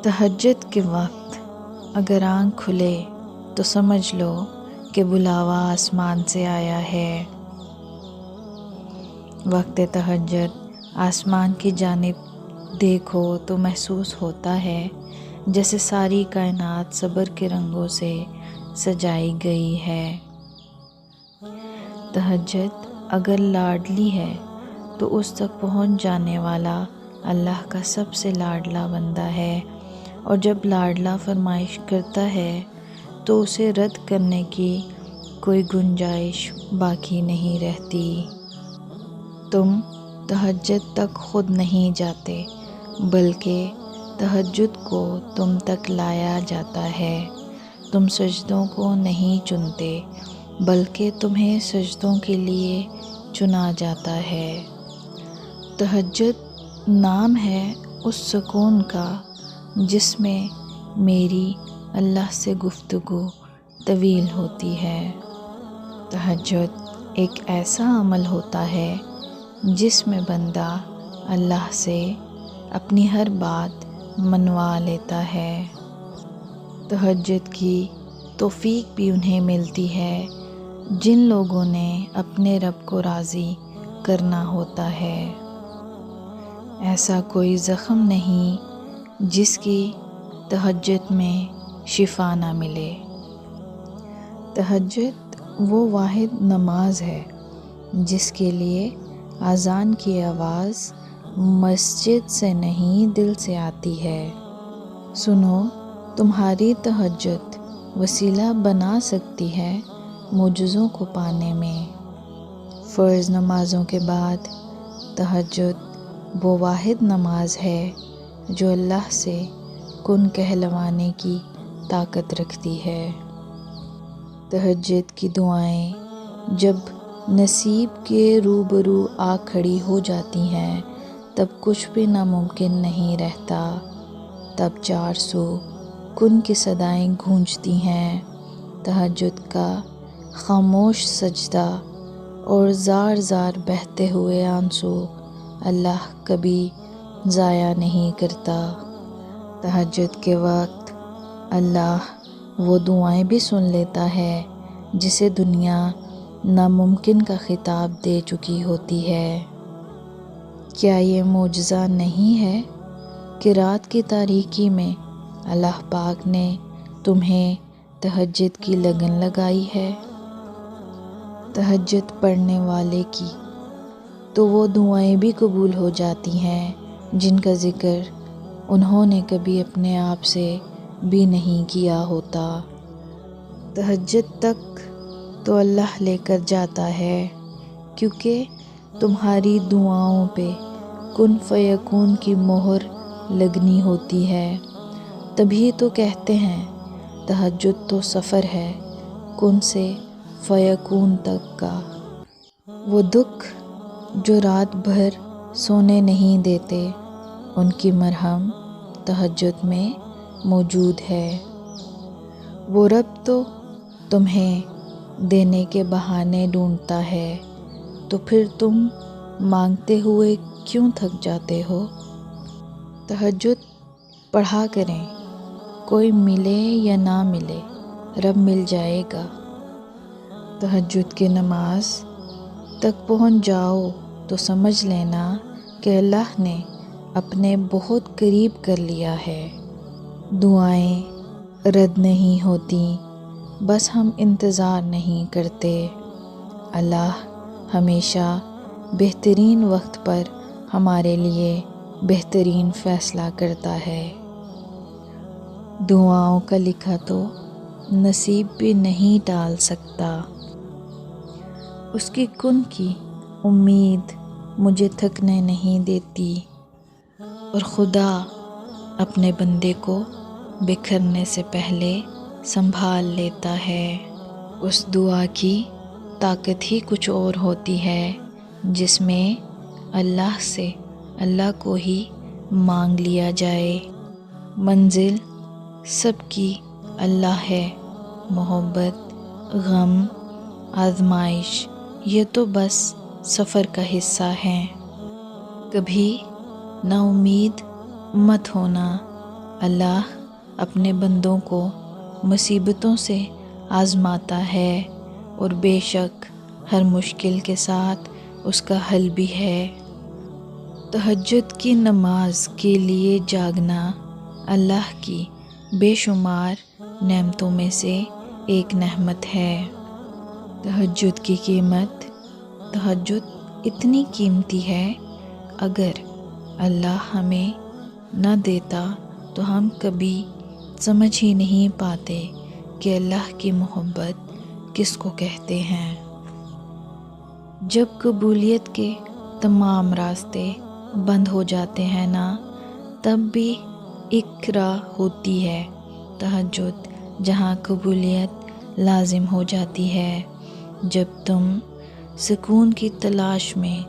تہجد کے وقت اگر آنکھ کھلے تو سمجھ لو کہ بلاوا آسمان سے آیا ہے۔ وقت تہجد آسمان کی جانب دیکھو تو محسوس ہوتا ہے جیسے ساری کائنات صبر کے رنگوں سے سجائی گئی ہے۔ تہجد اگر لاڈلی ہے تو اس تک پہنچ جانے والا اللہ کا سب سے لاڈلا بندہ ہے، اور جب لاڈلا فرمائش کرتا ہے تو اسے رد کرنے کی کوئی گنجائش باقی نہیں رہتی۔ تم تہجد تک خود نہیں جاتے بلکہ تہجد کو تم تک لایا جاتا ہے۔ تم سجدوں کو نہیں چنتے بلکہ تمہیں سجدوں کے لیے چنا جاتا ہے۔ تہجد نام ہے اس سکون کا جس میں میری اللہ سے گفتگو طویل ہوتی ہے۔ تہجد ایک ایسا عمل ہوتا ہے جس میں بندہ اللہ سے اپنی ہر بات منوا لیتا ہے۔ تہجد کی توفیق بھی انہیں ملتی ہے جن لوگوں نے اپنے رب کو راضی کرنا ہوتا ہے۔ ایسا کوئی زخم نہیں جس کی تہجد میں شفا نہ ملے۔ تہجد وہ واحد نماز ہے جس کے لیے اذان کی آواز مسجد سے نہیں دل سے آتی ہے۔ سنو، تمہاری تہجد وسیلہ بنا سکتی ہے معجزوں کو پانے میں۔ فرض نمازوں کے بعد تہجد وہ واحد نماز ہے جو اللہ سے کن کہلوانے کی طاقت رکھتی ہے۔ تہجد کی دعائیں جب نصیب کے روبرو آ کھڑی ہو جاتی ہیں تب کچھ بھی ناممکن نہیں رہتا۔ تب 400 کن کی صدائیں گونجتی ہیں۔ تہجد کا خاموش سجدہ اور زار زار بہتے ہوئے آنسو اللہ کبھی ضائع نہیں کرتا۔ تہجد کے وقت اللہ وہ دعائیں بھی سن لیتا ہے جسے دنیا ناممکن کا خطاب دے چکی ہوتی ہے۔ کیا یہ معجزہ نہیں ہے کہ رات کی تاریکی میں اللہ پاک نے تمہیں تہجد کی لگن لگائی ہے؟ تہجد پڑھنے والے کی تو وہ دعائیں بھی قبول ہو جاتی ہیں جن کا ذکر انہوں نے کبھی اپنے آپ سے بھی نہیں کیا ہوتا۔ تہجد تک تو اللہ لے کر جاتا ہے کیونکہ تمہاری دعاؤں پہ کن فیکون کی مہر لگنی ہوتی ہے۔ تبھی تو کہتے ہیں تہجد تو سفر ہے کن سے فیکون تک کا۔ وہ دکھ جو رات بھر سونے نہیں دیتے ان کی مرہم تہجد میں موجود ہے۔ وہ رب تو تمہیں دینے کے بہانے ڈھونڈتا ہے تو پھر تم مانگتے ہوئے کیوں تھک جاتے ہو؟ تہجد پڑھا کریں، کوئی ملے یا نہ ملے رب مل جائے گا۔ تہجد کی نماز تک پہنچ جاؤ تو سمجھ لینا کہ اللہ نے اپنے بہت قریب کر لیا ہے۔ دعائیں رد نہیں ہوتی، بس ہم انتظار نہیں کرتے۔ اللہ ہمیشہ بہترین وقت پر ہمارے لیے بہترین فیصلہ کرتا ہے۔ دعاؤں کا لکھا تو نصیب بھی نہیں ٹال سکتا۔ اس کی کن کی امید مجھے تھکنے نہیں دیتی، اور خدا اپنے بندے کو بکھرنے سے پہلے سنبھال لیتا ہے۔ اس دعا کی طاقت ہی کچھ اور ہوتی ہے جس میں اللہ سے اللہ کو ہی مانگ لیا جائے۔ منزل سب کی اللہ ہے، محبت، غم، آزمائش یہ تو بس سفر کا حصہ ہیں۔ کبھی نا امید مت ہونا، اللہ اپنے بندوں کو مصیبتوں سے آزماتا ہے اور بے شک ہر مشکل کے ساتھ اس کا حل بھی ہے۔ تہجد کی نماز کے لیے جاگنا اللہ کی بے شمار نعمتوں میں سے ایک نعمت ہے۔ تہجد کی قیمت، تہجد اتنی قیمتی ہے، اگر اللہ ہمیں نہ دیتا تو ہم کبھی سمجھ ہی نہیں پاتے کہ اللہ کی محبت کس کو کہتے ہیں۔ جب قبولیت کے تمام راستے بند ہو جاتے ہیں نا، تب بھی ایک راہ ہوتی ہے، تہجد، جہاں قبولیت لازم ہو جاتی ہے۔ جب تم سکون کی تلاش میں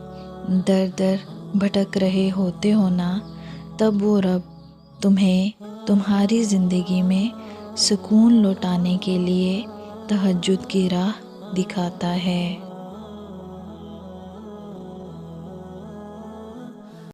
در در بھٹک رہے ہوتے ہو نا، تب وہ رب تمہیں تمہاری زندگی میں سکون لوٹانے کے لیے تہجد کی راہ دکھاتا ہے۔